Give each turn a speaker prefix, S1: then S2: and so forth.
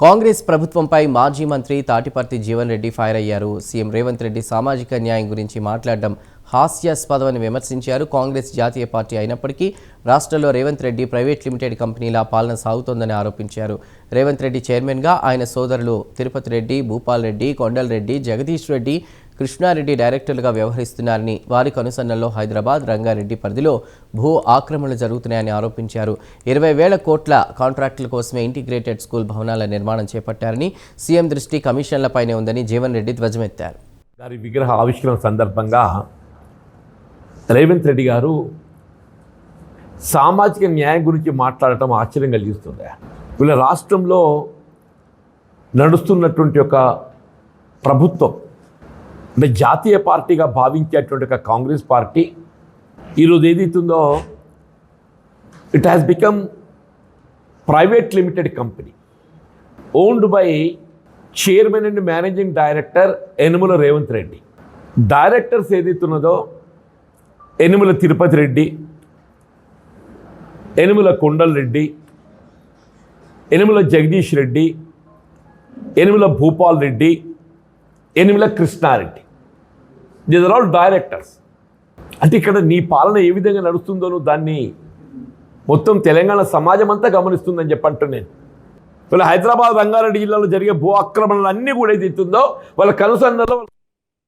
S1: కాంగ్రెస్ ప్రభుత్వంపై మాజీ మంత్రి తాటిపర్తి జీవన్ రెడ్డి ఫైర్ అయ్యారు. సీఎం రేవంత్ రెడ్డి సామాజిక న్యాయం గురించి మాట్లాడడం హాస్యాస్పదమని విమర్శించారు. కాంగ్రెస్ జాతీయ పార్టీ అయినప్పటికీ రాష్ట్రంలో రేవంత్ రెడ్డి ప్రైవేట్ లిమిటెడ్ కంపెనీల పాలన సాగుతోందని ఆరోపించారు. రేవంత్ రెడ్డి చైర్మన్గా ఆయన సోదరులు తిరుపతి రెడ్డి, భూపాల్ రెడ్డి, కొండల్ రెడ్డి, జగదీష్ రెడ్డి, కృష్ణారెడ్డి డైరెక్టర్లుగా వ్యవహరిస్తున్నారని, వారి కనుసన్నల్లో హైదరాబాద్, రంగారెడ్డి పరిధిలో భూ ఆక్రమణలు జరుగుతున్నాయని ఆరోపించారు. 20,000 కోట్ల కాంట్రాక్టుల కోసమే ఇంటిగ్రేటెడ్ స్కూల్ భవనాల నిర్మాణం చేపట్టారని, సీఎం దృష్టి కమిషన్లపైనే ఉందని జీవన్ రెడ్డి ధ్వజమెత్తారు.
S2: గారి విగ్రహ ఆవిష్కరణ సందర్భంగా రేవంత్ రెడ్డి గారు సామాజిక న్యాయం గురించి మాట్లాడటం ఆశ్చర్యం కలిగిస్తుంది. వీళ్ళ రాష్ట్రంలో నడుస్తున్నటువంటి ఒక ప్రభుత్వం అంటే జాతీయ పార్టీగా భావించేటువంటి ఒక కాంగ్రెస్ పార్టీ ఈరోజు ఏదైతుందో it has become private limited company owned by chairman and managing director Yanumala Revanth Reddy. Directors ఏదైతున్నదో Yanumala Tirupati Reddy, Yanumala Kondal Reddy, Yanumala Jagadish Reddy, Yanumala Bhupal Reddy, Yanumala Krishna Reddy. These are all directors. అంటే ఇక్కడ నీ పాలన ఏ విధంగా నడుస్తుందో నువ్వు దాన్ని మొత్తం తెలంగాణ సమాజం అంతా గమనిస్తుందని చెప్పంటున్నాను నేను. వీళ్ళ హైదరాబాద్, రంగారెడ్డి జిల్లాలో జరిగే భూ ఆక్రమణలు అన్నీ కూడా ఏదైతుందో వాళ్ళ కనుసన్నలో